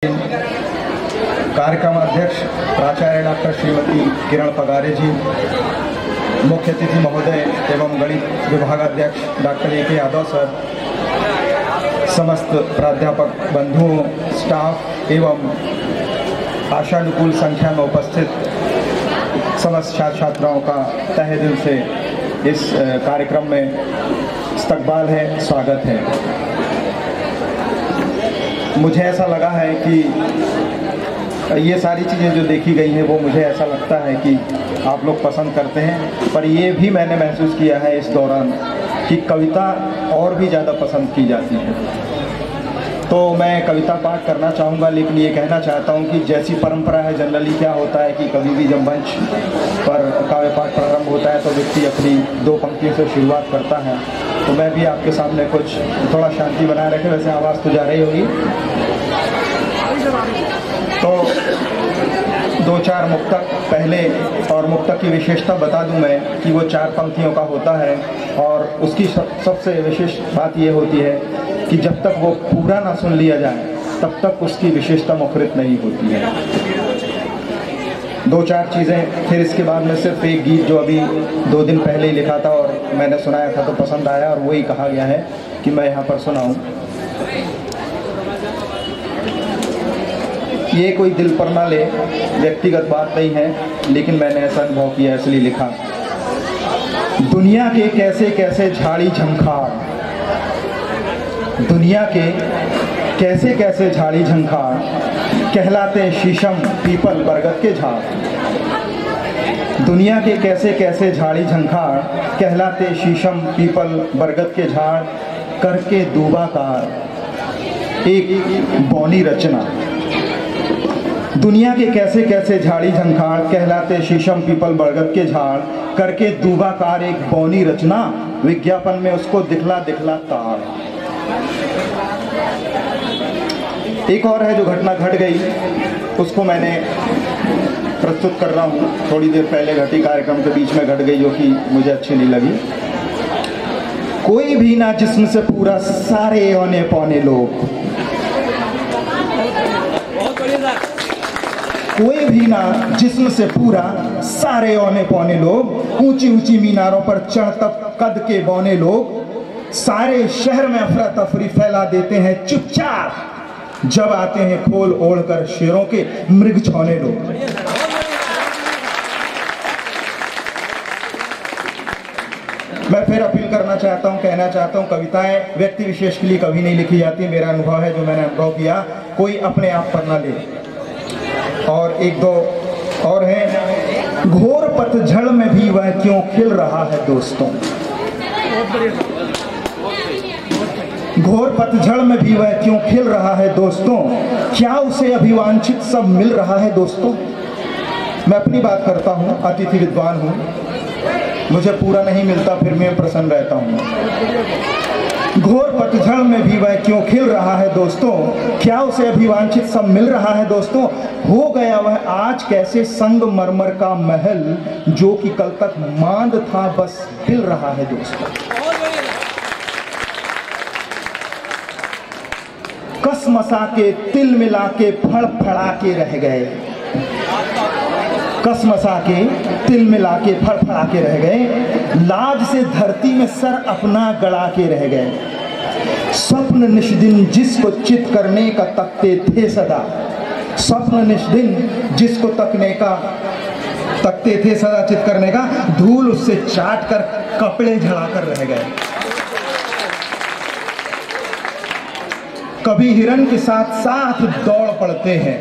कार्यक्रम अध्यक्ष प्राचार्य डॉक्टर श्रीमती किरण पगारे जी, मुख्य अतिथि महोदय एवं गणित विभागाध्यक्ष डॉक्टर ए के यादव सर, समस्त प्राध्यापक बंधुओं, स्टाफ एवं आशानुकूल संख्या में उपस्थित समस्त छात्र छात्राओं का तहे दिल से इस कार्यक्रम में इस्तकबाल है, स्वागत है। मुझे ऐसा लगा है कि ये सारी चीज़ें जो देखी गई हैं वो मुझे ऐसा लगता है कि आप लोग पसंद करते हैं, पर ये भी मैंने महसूस किया है इस दौरान कि कविता और भी ज़्यादा पसंद की जाती है। तो मैं कविता पाठ करना चाहूँगा, लेकिन ये कहना चाहता हूँ कि जैसी परंपरा है, जनरली क्या होता है कि कभी भी जब मंच पर काव्य पाठ प्रारंभ होता है तो व्यक्ति अपनी दो पंक्तियों से शुरुआत करता है। तो मैं भी आपके सामने कुछ थोड़ा शांति बनाए रखे, वैसे आवाज़ तो जा रही होगी, तो दो चार मुक्तक पहले, और मुक्तक की विशेषता बता दूं मैं कि वो 4 पंक्तियों का होता है, और उसकी सबसे विशेष बात ये होती है कि जब तक वो पूरा ना सुन लिया जाए तब तक उसकी विशेषता मुखरित नहीं होती है। 2-4 चीज़ें, फिर इसके बाद में सिर्फ एक गीत जो अभी 2 दिन पहले ही लिखा था और मैंने सुनाया था तो पसंद आया, और वही कहा गया है कि मैं यहाँ पर सुनाऊँ। ये कोई दिल पर ना ले, व्यक्तिगत बात नहीं है, लेकिन मैंने ऐसा अनुभव किया इसलिए लिखा। दुनिया के कैसे कैसे झाड़ी झंखाड़, दुनिया के कैसे कैसे झाड़ी झंखाड़, कहलाते शीशम पीपल बरगद के झाड़। दुनिया के कैसे कैसे झाड़ी झंखाड़, कहलाते शीशम पीपल बरगद के झाड़, करके दूबाकार एक बौनी रचना। दुनिया के कैसे कैसे झाड़ी झंखाड़, कहलाते शीशम पीपल बरगद के झाड़, करके दूबाकार एक बौनी रचना, विज्ञापन में उसको दिखला दिखला ताड़। एक और है जो घटना घट गई, उसको मैंने प्रस्तुत कर रहा हूँ, थोड़ी देर पहले घटी, कार्यक्रम के बीच में घट गई, जो कि मुझे अच्छी नहीं लगी। कोई भी ना जिस्म से पूरा, सारे औने पौने लोग। कोई भी ना जिस्म से पूरा, सारे औने पौने लोग। ऊंची ऊंची मीनारों पर चढ़ तब कद के बौने लोग, सारे शहर में अफरा तफरी फैला देते हैं चुपचाप, जब आते हैं खोल ओढ़ कर शेरों के मृग छौने लोग। मैं फिर अपील करना चाहता हूँ, कहना चाहता हूँ, कविताएं व्यक्ति विशेष के लिए कभी नहीं लिखी जाती। मेरा अनुभव है, जो मैंने अनुभव किया, कोई अपने आप पर ना ले। और 1-2 और है, घोर पतझड़ में भी वह क्यों खिल रहा है दोस्तों। घोर पतझड़ में भी वह क्यों खिल रहा है दोस्तों, क्या उसे अभिवांछित सब मिल रहा है दोस्तों। मैं अपनी बात करता हूँ, अतिथि विद्वान हूँ, मुझे पूरा नहीं मिलता फिर मैं प्रसन्न रहता हूँ। घोर पतझड़ में भी वह क्यों खिल रहा है दोस्तों, क्या उसे अभिवांछित सब मिल रहा है दोस्तों। हो गया वह आज कैसे संगमरमर का महल, जो कि कल तक मांद था बस हिल रहा है दोस्तों। कसमसा के तिल मिला के फड़फड़ा के रह गए, कसमसा के तिल मिला के फड़फड़ा के रह गए, लाज से धरती में सर अपना गड़ा के रह गए। स्वप्न निष्दिन जिसको चित करने का तकते थे सदा, स्वप्न निष्दिन जिसको तकते थे सदा चित करने का, धूल उससे चाट कर कपड़े झड़ाकर रह गए। कभी हिरन के साथ साथ दौड़ पड़ते हैं,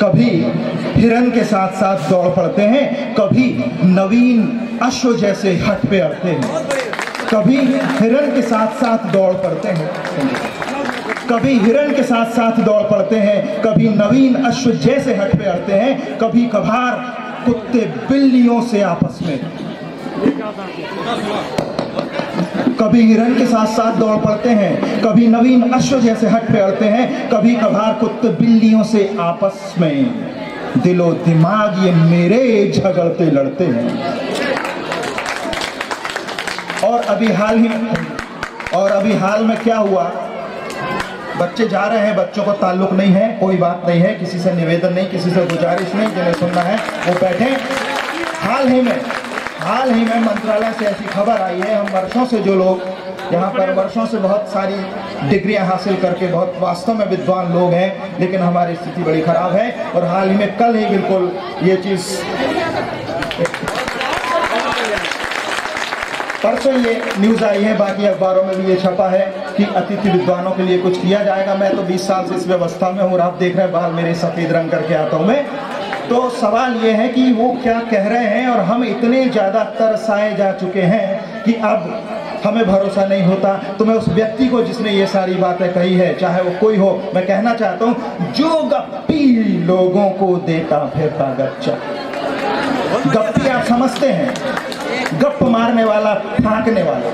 कभी हिरन के साथ साथ दौड़ पड़ते हैं, कभी नवीन अश्व जैसे हट पे अड़ते हैं। कभी हिरन के साथ साथ दौड़ पड़ते हैं, कभी हिरन के साथ साथ दौड़ पड़ते हैं, कभी नवीन अश्व जैसे हट पे अड़ते हैं, कभी कभार कुत्ते बिल्लियों से आपस में। कभी हिरन के साथ साथ दौड़ पड़ते हैं, कभी नवीन अश्व जैसे हट पे अड़ते हैं, कभी कभार कुत्ते बिल्लियों से आपस में। दिलो दिमाग ये मेरे झगड़ते लड़ते हैं। और अभी हाल में क्या हुआ बच्चे जा रहे हैं, बच्चों को ताल्लुक नहीं है, कोई बात नहीं है, किसी से निवेदन नहीं, किसी से गुजारिश नहीं, जिन्हें सुनना है वो बैठे। हाल ही में मंत्रालय से ऐसी खबर आई है, हम वर्षों से जो लोग यहाँ पर वर्षों से बहुत सारी डिग्रियां हासिल करके बहुत वास्तव में विद्वान लोग हैं, लेकिन हमारी स्थिति बड़ी खराब है। और हाल ही में कल ही बिल्कुल ये चीज़, परसों ये न्यूज़ आई है, बाकी अखबारों में भी ये छपा है कि अतिथि विद्वानों के लिए कुछ किया जाएगा। मैं तो 20 साल से इस व्यवस्था में हूँ और आप देख रहे हैं बाल मेरे सफ़ेद रंग करके आता हूँ मैं। तो सवाल ये है कि वो क्या कह रहे हैं, और हम इतने ज़्यादा तरसाए जा चुके हैं कि अब हमें भरोसा नहीं होता। तो मैं उस व्यक्ति को जिसने ये सारी बातें कही है, चाहे वो कोई हो, मैं कहना चाहता हूँ, जो गप्पी लोगों को देता फिरता गच्चा। गप्पी आप समझते हैं, गप मारने वाला, फांकने वाला,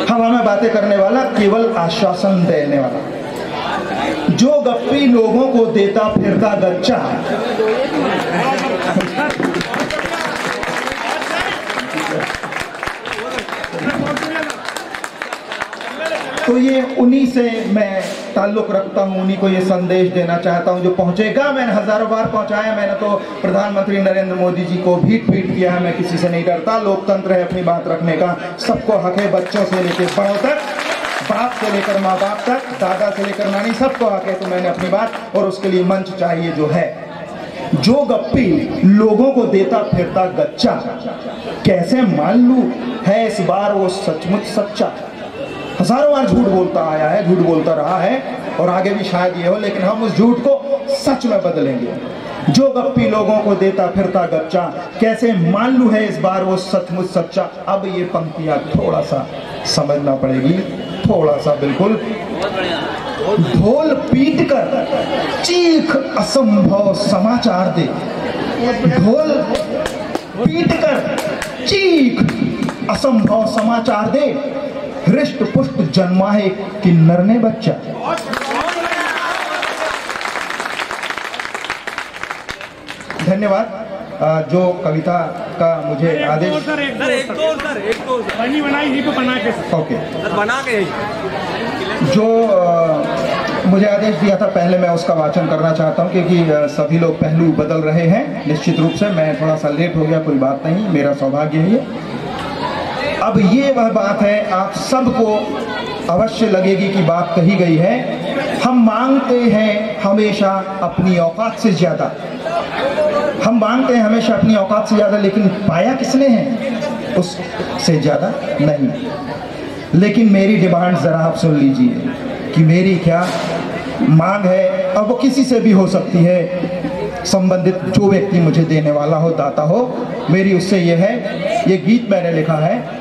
हवा में बातें करने वाला, केवल आश्वासन देने वाला। जो गप्पी लोगों को देता फिरता गच्चा, तो ये उन्हीं से मैं ताल्लुक़ रखता हूँ, उन्हीं को ये संदेश देना चाहता हूँ जो पहुँचेगा। मैंने हज़ारों बार पहुँचाया, मैंने तो प्रधानमंत्री नरेंद्र मोदी जी को भी ट्वीट किया है। मैं किसी से नहीं डरता, लोकतंत्र है अपनी बात रखने का, सबको हक है, बच्चों से लेकर बड़ों तक, बाप से लेकर माँ बाप तक, दादा से लेकर नानी, सबको हक है। तो मैंने अपनी बात, और उसके लिए मंच चाहिए जो है। जो गप्पी लोगों को देता फिरता गच्चा, कैसे मान लूँ है इस बार वो सचमुच सच्चा। हजारों बार झूठ बोलता आया है, झूठ बोलता रहा है, और आगे भी शायद ये हो, लेकिन हम उस झूठ को सच में बदलेंगे। जो गप्पी लोगों को देता फिरता गच्चा, कैसे मान लूँ है इस बार वो सचमुच सच्चा। अब ये पंक्तियां थोड़ा सा समझना पड़ेगी, थोड़ा सा, बिल्कुल। ढोल पीट कर चीख असंभव समाचार दे, ढोल पीट कर चीख असंभव समाचार दे, हृष्ट पुष्ट जन्मा है किन्नर ने बच्चा। धन्यवाद। जो कविता का मुझे आदेश, जो मुझे आदेश दिया था, पहले मैं उसका वाचन करना चाहता हूं, क्योंकि सभी लोग पहलू बदल रहे हैं। निश्चित रूप से मैं थोड़ा सा लेट हो गया, कोई बात नहीं, मेरा सौभाग्य है ये। अब ये वह बात है, आप सबको अवश्य लगेगी कि बात कही गई है। हम मांगते हैं हमेशा अपनी औकात से ज़्यादा, हम मांगते हैं हमेशा अपनी औकात से ज़्यादा, लेकिन पाया किसने है? उससे ज़्यादा नहीं। लेकिन मेरी डिमांड ज़रा आप सुन लीजिए कि मेरी क्या मांग है, और वो किसी से भी हो सकती है, संबंधित जो व्यक्ति मुझे देने वाला हो, दाता हो। मेरी उससे ये है, ये गीत मैंने लिखा है।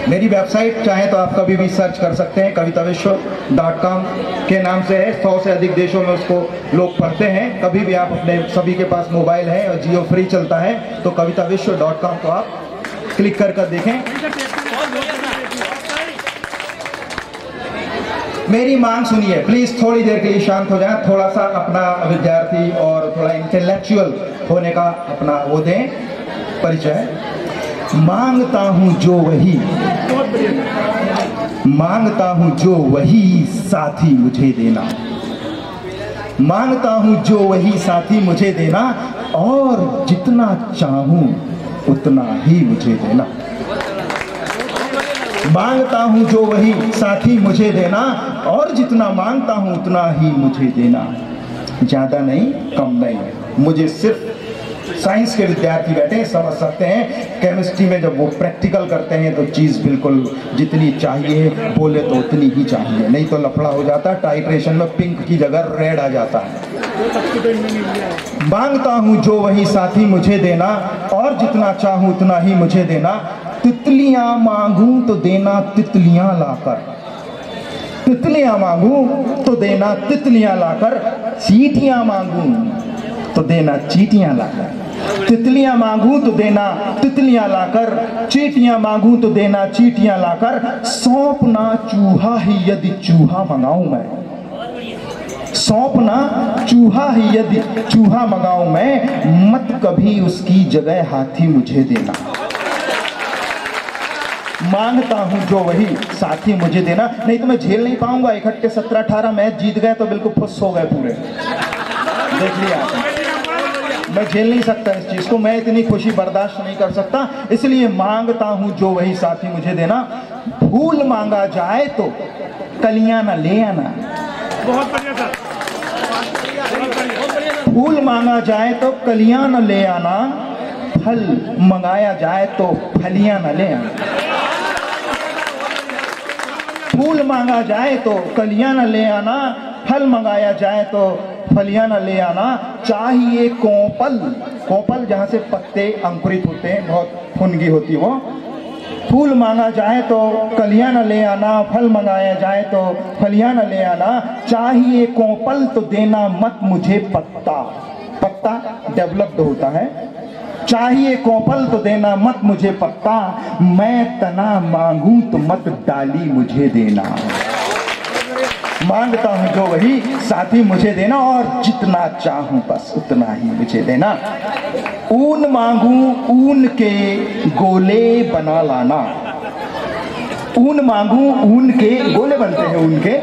मेरी वेबसाइट चाहे तो आप कभी भी सर्च कर सकते हैं, kavitaviswa.com के नाम से है। 100 से अधिक देशों में उसको लोग पढ़ते हैं। कभी भी आप अपने, सभी के पास मोबाइल है और जियो फ्री चलता है, तो kavitaviswa.com को आप क्लिक कर देखें। मेरी मांग सुनिए प्लीज, थोड़ी देर के लिए शांत हो जाएं, थोड़ा सा अपना विद्यार्थी और थोड़ा इंटेलेक्चुअल होने का अपना वो दें परिचय। मांगता हूं जो वही, मांगता हूं जो वही साथी मुझे देना, मांगता हूं जो वही साथी मुझे देना, और जितना चाहूं उतना ही मुझे देना। मांगता हूं जो वही साथी मुझे देना, और जितना मांगता हूं उतना ही मुझे देना। ज्यादा नहीं, कम नहीं। मुझे सिर्फ साइंस के विद्यार्थी बैठे समझ सकते हैं, केमिस्ट्री में जब वो प्रैक्टिकल करते हैं तो चीज़ बिल्कुल जितनी चाहिए बोले तो उतनी ही चाहिए, नहीं तो लफड़ा हो जाता है। टाइट्रेशन में पिंक की जगह रेड आ जाता है। मांगता हूँ जो वही साथी मुझे देना, और जितना चाहूँ उतना ही मुझे देना। तितलियाँ मांगूं तो देना तितलियाँ लाकर, तितलियाँ मांगूं तो देना तितलियाँ लाकर, चींटियाँ मांगूं तो देना चींटियाँ लाकर। तितलियां मांगूं तो देना तितलियां लाकर, चींटियां मांगूं तो देना चींटियां लाकर। सौंपना चूहा ही यदि चूहा मंगाऊं मैं, सौंपना चूहा ही यदि चूहा मंगाऊं मैं, मत कभी उसकी जगह हाथी मुझे देना, मांगता हूँ जो वही साथी मुझे देना। नहीं तो मैं झेल नहीं पाऊंगा। इकट्ठे 17-18 मैच जीत गए तो बिल्कुल फुस हो गए पूरे, देख लिया। मैं झेल नहीं सकता इस चीज को, मैं इतनी खुशी बर्दाश्त नहीं कर सकता। इसलिए मांगता हूँ जो वही साथी मुझे देना। फूल मांगा जाए तो कलियां न ले आना। बहुत बढ़िया सर, फूल मांगा जाए तो कलियां न ले आना, फल मंगाया जाए तो फलियां न ले आना। फूल मांगा जाए तो कलियां न ले आना, फल मंगाया जाए तो फलियां न ले आना। चाहिए कोपल, कोपल जहाँ से पत्ते अंकुरित होते हैं, बहुत फुनगी होती वो। फूल मांगा जाए तो कलियां न ले आना, फल मंगाया जाए तो फलियां न ले आना। चाहिए कोपल तो देना मत मुझे पत्ता, पत्ता डेवलप्ड होता है। चाहिए कोपल तो देना मत मुझे पत्ता, मैं तना मांगूं तो मत डाली मुझे देना। मांगता हूं जो वही साथी मुझे देना, और जितना चाहूं बस उतना ही मुझे देना। ऊन मांगूं ऊन के गोले बना लाना। ऊन मांगूं ऊन के गोले बनते हैं ऊन के।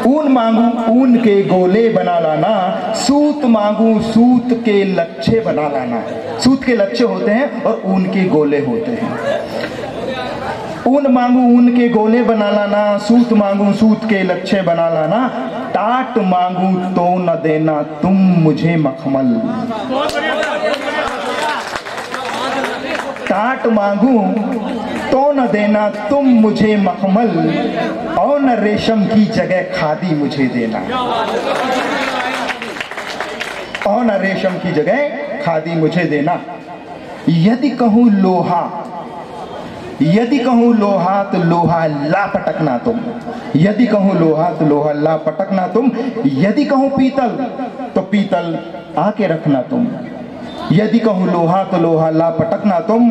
ऊन मांगूं ऊन के गोले बना लाना। सूत मांगूं सूत के लच्छे बना लाना। सूत के लच्छे होते हैं और ऊन के गोले होते हैं। ऊन मांगूं ऊन के गोले बना लाना, सूत मांगूं सूत के लच्छे बना लाना। टाट मांगूं तो न देना तुम मुझे मखमल। टाट मांगूं तो न देना तुम मुझे मखमल, और न रेशम की जगह खादी मुझे देना। और न रेशम की जगह खादी मुझे देना। यदि कहूं लोहा, यदि कहूं लोहा तो लोहा ला पटकना तुम। यदि कहूं लोहा तो लोहा ला पटकना तुम। यदि कहूं पीतल तो पीतल आके रखना तुम। यदि कहूं लोहा तो लोहा ला पटकना तुम।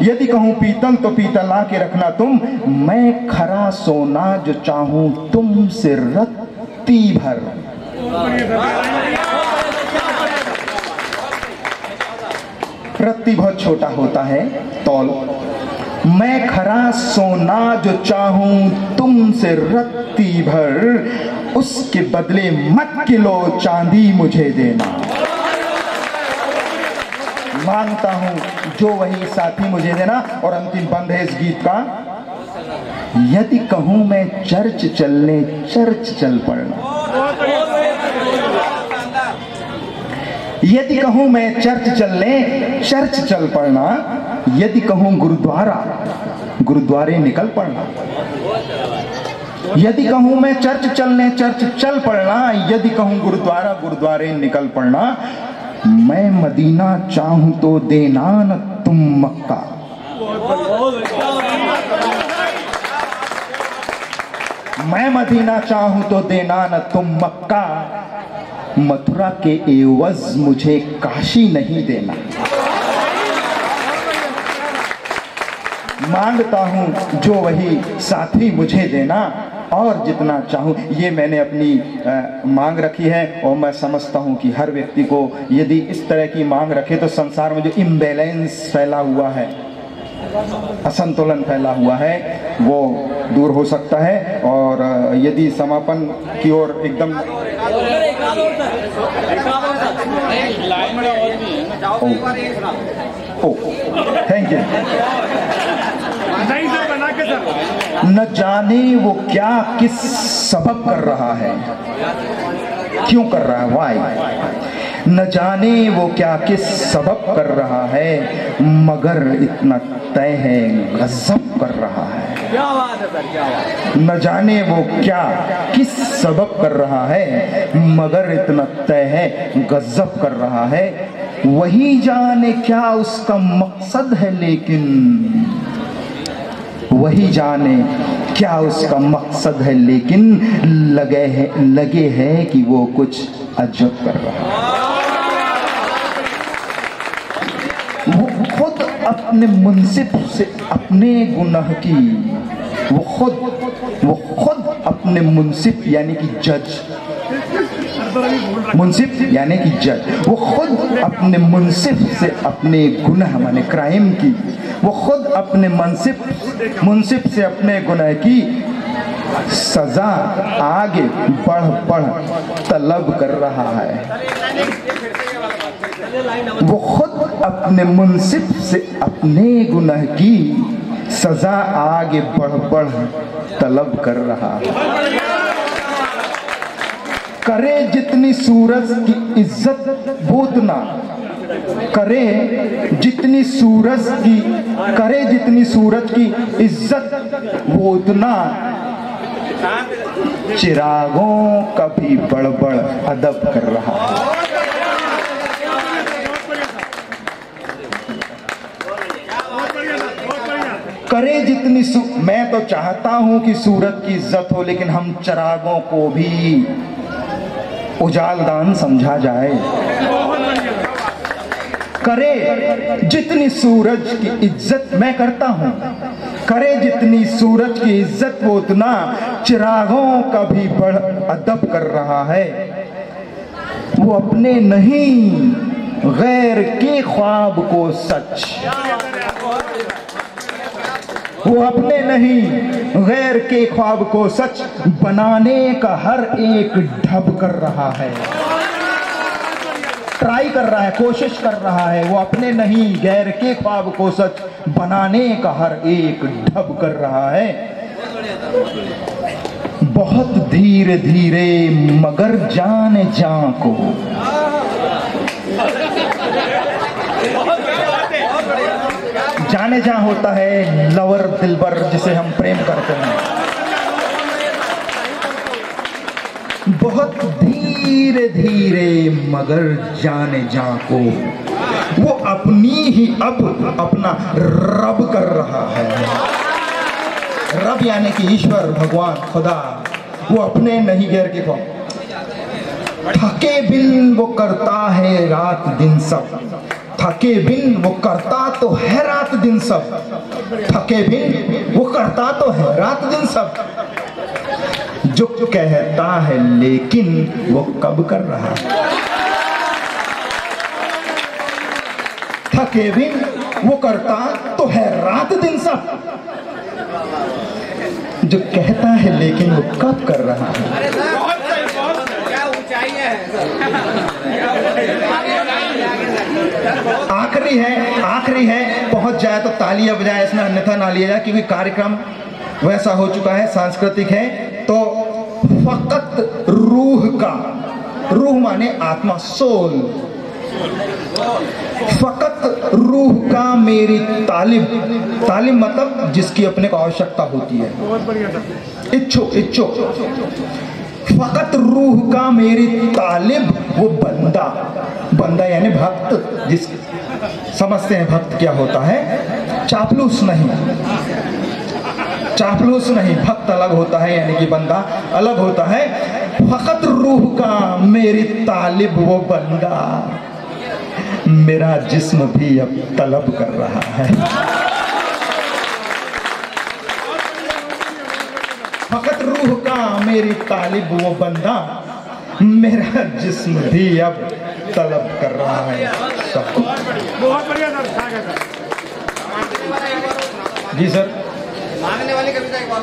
यदि कहूं पीतल तो पीतल आके रखना तुम। मैं खरा सोना जो चाहूं तुमसे रत्ती भर। रत्ती बहुत छोटा होता है तौल। मैं खरा सोना जो चाहूं तुमसे रत्ती भर, उसके बदले मत किलो चांदी मुझे देना। मांगता हूं जो वही साथी मुझे देना। और अंतिम बंद है इस गीत का। यदि कहूं मैं चर्च चलने चर्च चल पड़ना। यदि कहूं मैं चर्च चलने चर्च चल पड़ना। यदि कहूं गुरुद्वारा गुरुद्वारे निकल पड़ना। यदि कहूं मैं चर्च चलने चर्च चल पड़ना। यदि कहूं गुरुद्वारा गुरुद्वारे निकल पड़ना। मैं मदीना चाहूं तो देना न तुम मक्का। मैं मदीना चाहूं तो देना न तुम मक्का। मथुरा के एवज मुझे काशी नहीं देना। मांगता हूं जो वही साथी मुझे देना, और जितना चाहूं। ये मैंने अपनी मांग रखी है, और मैं समझता हूं कि हर व्यक्ति को यदि इस तरह की मांग रखे तो संसार में जो इम्बैलेंस फैला हुआ है, असंतुलन फैला हुआ है, वो दूर हो सकता है। और यदि समापन की ओर एकदम थैंक यू। न जाने वो क्या किस सबब कर रहा है, क्यों कर रहा है, वाई। न जाने वो क्या किस सबब कर रहा है, मगर इतना तय है गजब कर रहा है। क्या बात है सर, क्या बात। न जाने वो क्या किस सबब कर रहा है, मगर इतना तय है गजब कर रहा है। वही जाने क्या उसका मकसद है, लेकिन वही जाने क्या उसका मकसद है, लेकिन लगे है कि वो कुछ अजब कर रहा है। वो खुद अपने मुंसिफ से अपने गुनाह की, वो खुद अपने मुंसिफ यानी कि जज, मुंसिफ यानी कि जज, वो खुद अपने मुंसिफ से अपने गुनाह माने क्राइम की वो खुद अपने मुंसिफ से अपने गुनाह की सजा आगे बढ़ बढ़ तलब कर रहा है। वो खुद अपने मुंसिफ से अपने गुनाह की सजा आगे बढ़ बढ़ तलब कर रहा है। करे जितनी सूरज की इज्जत वो उतना करे जितनी सूरज की इज्जत वो उतना चिरागों का भी बड़ बड़ अदब कर रहा है। करे जितनी मैं तो चाहता हूं कि सूरज की इज्जत हो, लेकिन हम चिरागों को भी उजालदान समझा जाए। करे जितनी सूरज की इज्जत मैं करता हूं, करे जितनी सूरज की इज्जत वो उतना चिरागों का भी बड़ अदब कर रहा है। वो अपने नहीं गैर के ख्वाब को सच, वो अपने नहीं गैर के ख्वाब को सच बनाने का हर एक ढब कर रहा है। ट्राई कर रहा है, कोशिश कर रहा है। वो अपने नहीं गैर के ख्वाब को सच बनाने का हर एक ढब कर रहा है। बहुत धीरे धीरे मगर जाने जा को जाने जा होता है लवर दिलबर जिसे हम प्रेम करते हैं। बहुत धीरे धीरे मगर जाने जा को वो अपनी ही अब अपना रब कर रहा है। रब यानी कि ईश्वर, भगवान, खुदा। वो अपने नहीं गैर के को थके बिन वो करता है रात दिन सब, थके बिन वो करता तो है रात दिन सब, थके बिन वो करता तो है रात दिन सब। जो कहता है लेकिन वो कब कर रहा है। थके बिन वो करता तो है रात दिन सब, जो कहता है लेकिन वो कब कर रहा है। आखिरी है पहुंच जाए तो तालियां बजाए, इसमें अन्यथा ना लिया जाए क्योंकि कार्यक्रम वैसा हो चुका है, सांस्कृतिक है। तो फकत रूह माने आत्मा, सोल। फकत रूह का मेरी तालिब मतलब जिसकी अपने को आवश्यकता होती है, इच्छुक। फकत रूह का मेरी तालिब वो बंदा यानी भक्त, जिस समझते हैं भक्त क्या होता है। चापलूस नहीं, भक्त अलग होता है यानी कि बंदा अलग होता है। फकत रूह का मेरी तालिब वो बंदा, मेरा जिस्म भी अब तलब कर रहा है। फकत रूह का मेरी तालिब वो बंदा, मेरा जिस्म भी अब तलब कर रहा है। बहुत बढ़िया सर। जी सर। मांगने वाली कविता एक बात,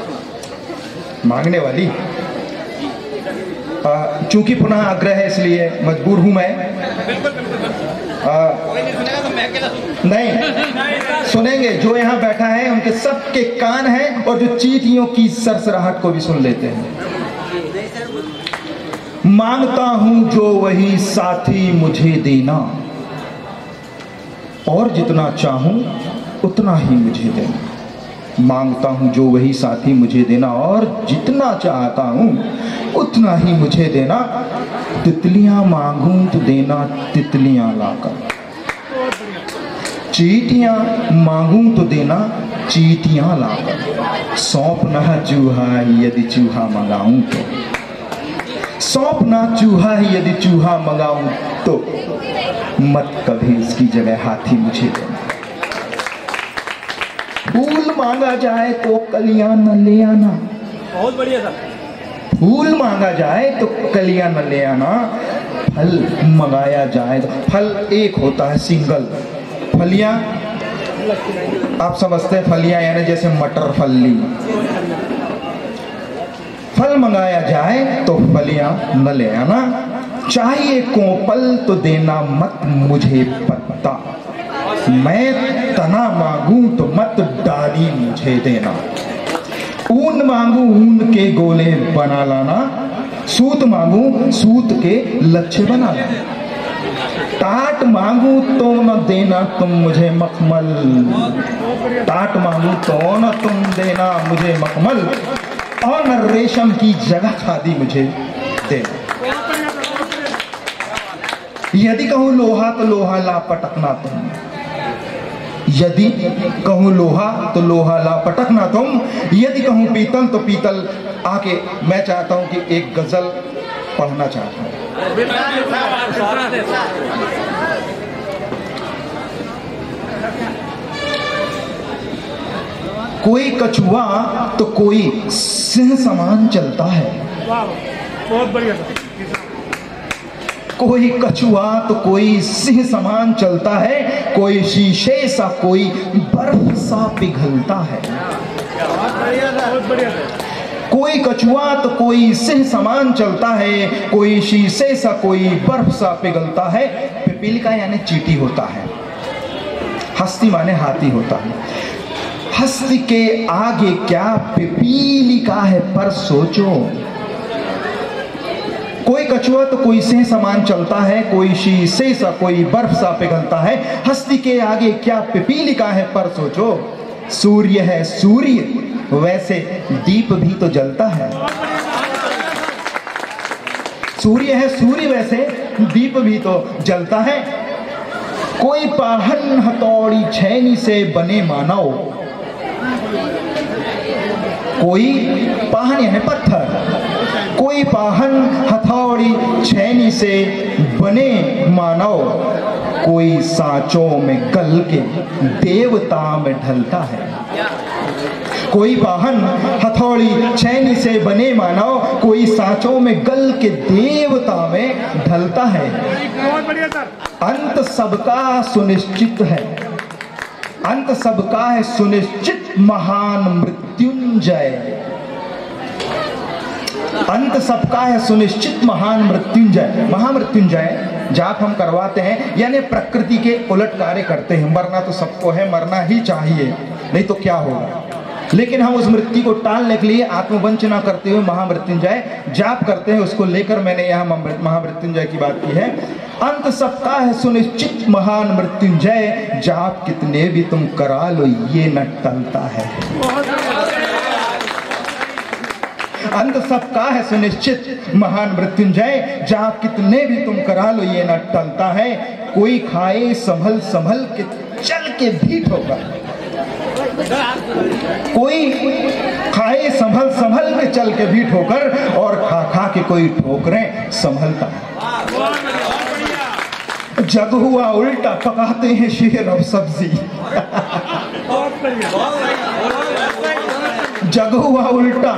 मांगने वाली चूंकि पुनः आग्रह है इसलिए मजबूर हूं मैं। कोई नहीं सुनेगा तो मैं अकेला नहीं सुनेंगे, जो यहाँ बैठा है उनके सबके कान हैं और जो चींटियों की सरसराहट को भी सुन लेते हैं। मांगता हूं जो वही साथी मुझे देना, और जितना चाहूं उतना ही मुझे देना। मांगता हूं जो वही साथी मुझे देना, और जितना चाहता हूं उतना ही मुझे देना। तितलियां मांगूं तो देना तितलियां लाकर, चींटियां मांगूं तो देना चींटियां लाकर। सौंपना चूहा यदि चूहा मंगाऊं तो, सौंपना चूहा ही यदि चूहा मंगाऊं तो, मत कभी इसकी जगह हाथी मुझे देना। फूल मांगा जाए तो कलियां न ले आना, बहुत बढ़िया सर। फूल मांगा जाए तो कलियां न ले आना। फल मंगाया जाए तो, फल एक होता है सिंगल, फलियां आप समझते हैं फलियां यानी जैसे मटर फली, फल मंगाया जाए तो फलियां न ले आना, चाहिए कोपल तो देना मत मुझे पत्ता, मैं तना मांगू तो मत डाली मुझे देना, ऊन मांगू ऊन के गोले बना लाना, सूत मांगू सूत के लच्छे बना लाना, टाट मांगू तो न देना तुम मुझे मखमल, टाट मांगू तो न तुम देना मुझे मखमल, और न रेशम की जगह खादी मुझे देना, यदि कहूँ लोहा तो लोहा ला पटकना तुम, यदि कहूँ लोहा तो लोहा ला पटकना तुम, यदि कहूँ पीतल तो पीतल आके। मैं चाहता हूं कि एक गजल पढ़ना चाहता हूं। कोई कछुआ तो कोई सिंह समान चलता है, बहुत बढ़िया सर। कोई कछुआ तो कोई सिंह समान चलता है, कोई शीशे सा कोई बर्फ सा पिघलता है, बहुत बढ़िया सर। कोई कछुआ तो कोई सिंह समान चलता है, कोई शीशे सा कोई बर्फ सा पिघलता है। पिपीलिका यानी चींटी होता है, हस्ती माने हाथी होता है, हस्ती के आगे क्या पिपीलिका है पर सोचो। कोई कछुआ तो कोई सिंह समान चलता है, कोई शीशे सा कोई बर्फ सा पिघलता है, हस्ती के आगे क्या पिपीलिका है पर सोचो। सूर्य है सूर्य वैसे दीप भी तो जलता है, सूर्य है सूर्य वैसे दीप भी तो जलता है। कोई पाहन हथौड़ी छैनी से बने मानव, कोई पाहन यानी पत्थर, कोई पाहन हथौड़ी छैनी से बने मानव, कोई सांचों में गल के देवता में ढलता है। कोई वाहन हथौड़ी छैनी से बने मानव, कोई सांचों में गल के देवता में ढलता है। बहुत बढ़िया सर। अंत सबका सुनिश्चित है, अंत सबका है सुनिश्चित महान मृत्युंजय, अंत सबका है सुनिश्चित महान मृत्युंजय। महामृत्युंजय जाप हम करवाते हैं यानी प्रकृति के उलट कार्य करते हैं। मरना तो सबको है, मरना ही चाहिए, नहीं तो क्या होगा। लेकिन हम उस मृत्यु को टालने के लिए आत्मवंचना करते हुए महामृत्युंजय जाप करते हैं। उसको लेकर मैंने यहाँ महामृत्युंजय की बात की है। अंत सबका है सुनिश्चित महान मृत्युंजय, जाप कितने भी तुम करा लो ये न टलता है। अंत सबका है सुनिश्चित महान मृत्युंजय, जाप कितने भी तुम करा लो ये न टलता है। कोई खाए संभल संभल के चल के भी ठोकर, कोई खाए संभल संभल के चल के भी ठोकर, और खा खा के कोई ठोकरें संभलता है। जग हुआ उल्टा पकाते हैं शेर अब सब्जी, जग हुआ उल्टा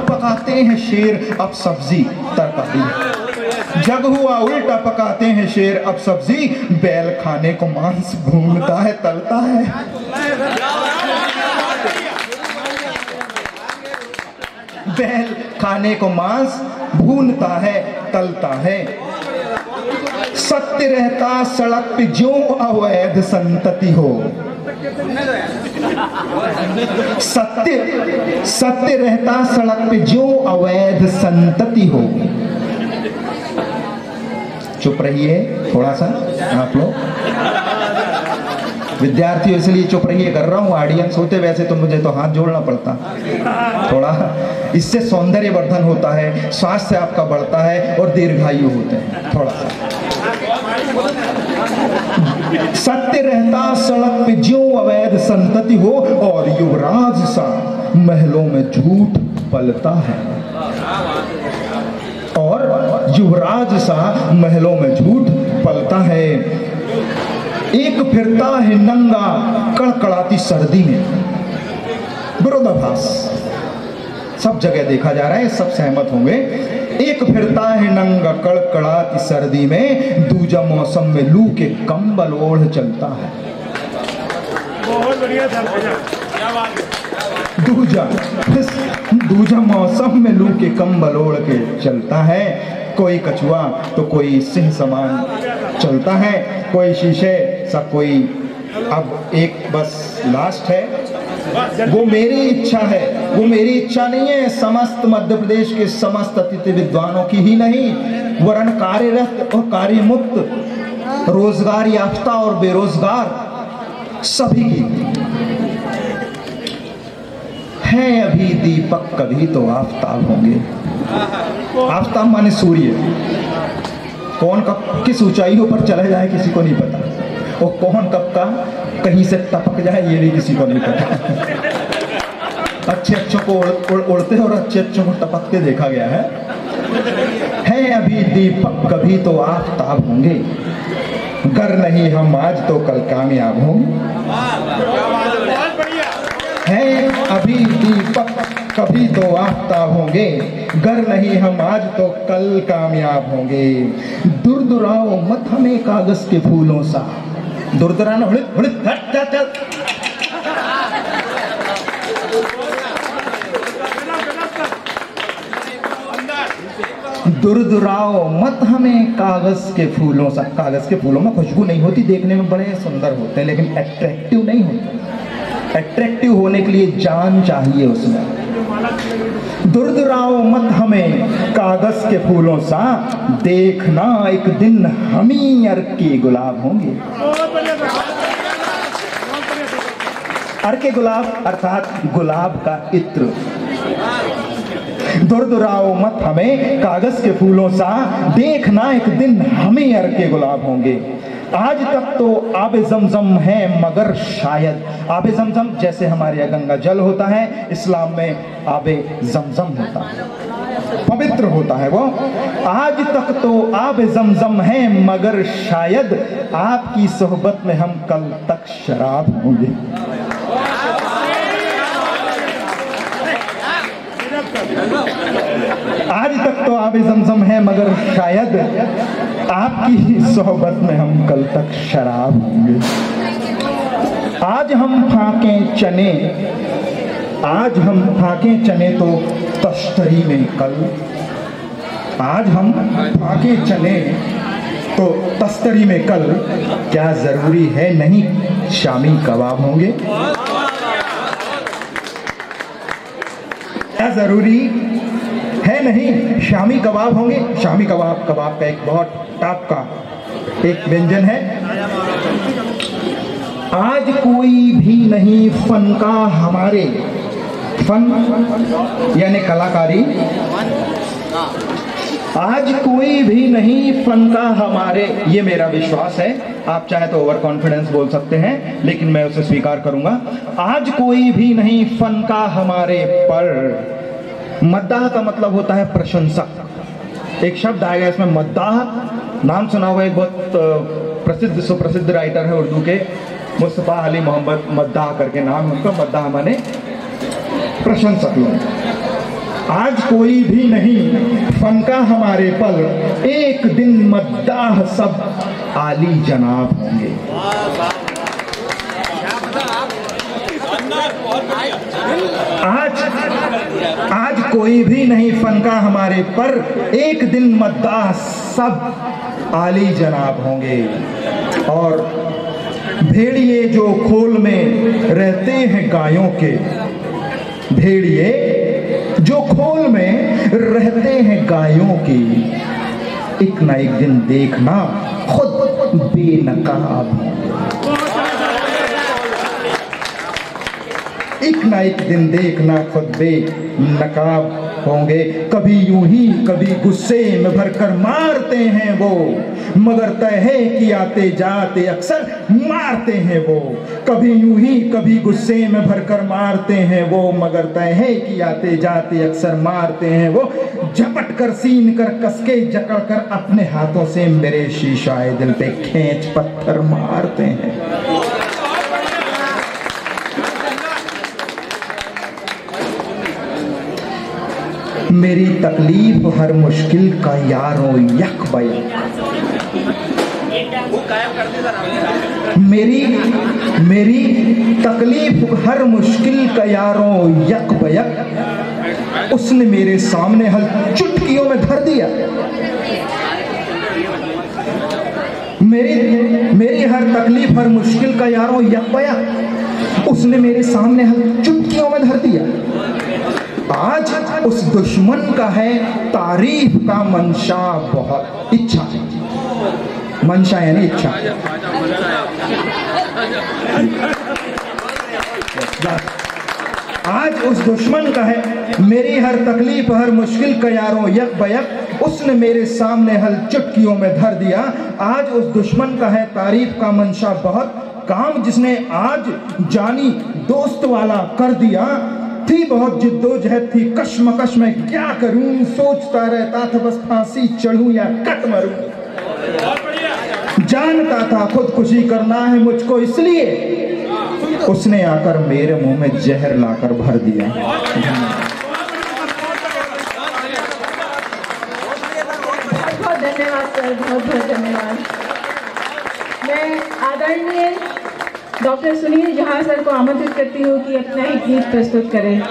पकाते हैं शेर अब सब्जी तरकारी, जग हुआ उल्टा पकाते हैं शेर अब सब्जी, बैल खाने को मांस भूनता है तलता है। बैल खाने को मांस भूनता है तलता है। सत्य रहता सड़क पे जो अवैध संतति हो, सत्य सत्य रहता सड़क पे जो अवैध संतति हो। चुप रहिए थोड़ा सा आप लोग विद्यार्थी, इसलिए चुप रहिए कर रहा हूँ। ऑडियंस होते वैसे तो मुझे तो हाथ जोड़ना पड़ता थोड़ा, इससे सौंदर्य वर्धन होता है, स्वास्थ्य आपका बढ़ता है और दीर्घायु होते हैं थोड़ा सा। सत्य रहता सड़क पे जो अवैध संतति हो, और युवराज सा महलों में झूठ पलता है, और युवराज सा महलों में झूठ पलता है। एक फिरता है नंगा कड़कड़ाती सर्दी में, विरोधाभास सब जगह देखा जा रहा है, सब सहमत होंगे। एक फिरता है नंगा कड़कड़ाती सर्दी में, दूजा मौसम में लू के कंबल ओढ़ चलता है। बहुत बढ़िया सर, क्या बात है। दूजा मौसम में लू के कंबल ओढ़ के चलता है, कोई कछुआ तो कोई सिंह समान चलता है, कोई शीशे सा कोई। अब एक बस लास्ट है, वो मेरी इच्छा है, वो मेरी इच्छा नहीं है, समस्त मध्य प्रदेश के समस्त अतिथि विद्वानों की ही नहीं, वरन कार्यरत और कार्यमुक्त, रोजगार याफ्ता और बेरोजगार सभी की है। अभी दीपक कभी तो आफताब होंगे। आफताब माने सूर्य, कौन कब किस ऊंचाइयों पर चला जाए किसी को नहीं पता, और कौन कब का कहीं से टपक जाए ये भी किसी को नहीं पता। अच्छे अच्छों को उड़ते और अच्छे अच्छों को टपकते देखा गया है। अभी दीपक कभी तो आफताब होंगे, गर नहीं हम आज तो कल कामयाब होंगे। है अभी दीपक कभी तो आफताब होंगे, गर नहीं हम आज तो कल कामयाब होंगे। दुरदुराओ मत हमें कागज के फूलों सा, दुरदुराना चल। दुरदुराओ मत हमें कागज के फूलों सा। कागज के फूलों में खुशबू नहीं होती, देखने में बड़े सुंदर होते हैं लेकिन अट्रैक्टिव नहीं होते। अट्रैक्टिव होने के लिए जान चाहिए उसमें। दुरदुराओ मत हमें कागज के फूलों सा, देखना एक दिन हम ही अर्क के गुलाब होंगे। अर्क के गुलाब अर्थात गुलाब का इत्र। दुरदुराओ मत हमें कागज के फूलों सा, देखना एक दिन हम ही अर्क के गुलाब होंगे। आज तक तो आबे जमजम है मगर शायद, आबे जमजम जैसे हमारे यहाँ गंगा जल होता है, इस्लाम में आबे जमजम होता है, पवित्र होता है वो। आज तक तो आबे जमजम है मगर शायद, आपकी सोहबत में हम कल तक शराब होंगे। आज तक तो आबे जमजम है मगर शायद, आपकी सोहबत में हम कल तक शराब होंगे। आज हम फाके चने, आज हम फाके चने तो तश्तरी में कल। आज हम फाके चने तो तश्तरी में कल, क्या जरूरी है नहीं शामी कबाब होंगे। क्या जरूरी है नहीं शामी कबाब होंगे। शामी कबाब, कबाब का एक बहुत टॉप का एक व्यंजन है। आज कोई भी नहीं फन का हमारे, फन यानी कलाकारी, आज कोई भी नहीं फन का हमारे, ये मेरा विश्वास है। आप चाहे तो ओवर कॉन्फिडेंस बोल सकते हैं लेकिन मैं उसे स्वीकार करूंगा। आज कोई भी नहीं फन का हमारे पर। मद्दाह का मतलब होता है प्रशंसक। एक शब्द आएगा इसमें मद्दाह, नाम सुना हुआ एक बहुत प्रसिद्ध सुप्रसिद्ध राइटर है उर्दू के, मुस्तफा अली मोहम्मद मद्दाह करके नाम उनका। मद्दाह माने प्रशंसक लोग। आज कोई भी नहीं फन का हमारे पल, एक दिन मद्दाह सब आली जनाब होंगे। आज कोई भी नहीं फन का हमारे पर, एक दिन मद्दाह सब आली जनाब होंगे। और भेड़िए जो खोल में रहते हैं गायों के, भेड़िए जो खोल में रहते हैं गायों की, एक ना एक दिन देखना खुद बेनकाब होंगे। एक ना एक दिन देखना खुद बेनकाब होंगे। कभी यूं ही कभी गुस्से में भरकर मारते हैं वो, मगर तय है कि आते जाते अक्सर मारते हैं वो। कभी यूं ही कभी गुस्से में भरकर मारते हैं वो, मगर तय है कि आते जाते अक्सर मारते हैं वो। झपट कर सीन कर कसके जकड़ कर अपने हाथों से मेरे शीशाए दिल पे खींच पत्थर मारते हैं। मेरी तकलीफ हर मुश्किल का यारों यक बयक, मेरी तकलीफ हर मुश्किल का यारों यक बयक उसने मेरे सामने हल चुटकियों में धर दिया। मेरी हर तकलीफ हर मुश्किल का यारों यक बयक उसने मेरे सामने हल चुटकियों में धर दिया। आज उस दुश्मन का है तारीफ का मंशा बहुत, इच्छा मंशा यानी इच्छा। आज उस दुश्मन का है मेरी हर तकलीफ हर मुश्किल का यारों यक बयक उसने मेरे सामने हल चुटकियों में धर दिया। आज उस दुश्मन का है तारीफ का मंशा बहुत, काम जिसने आज जानी दोस्त वाला कर दिया। थी बहुत जिद्दोजहद थी कश्मकश में क्या करूं, सोचता रहता था बस फांसी चढ़ूं या कट मरूं। जानता था खुदकुशी करना है मुझको इसलिए उसने आकर मेरे मुंह में जहर लाकर भर दिया। बहुत धन्यवाद सर, बहुत बहुत धन्यवाद। मैं आदरणीय डॉक्टर सुनील जहां सर को आमंत्रित करती हूँ कि अपना एक गीत प्रस्तुत करें।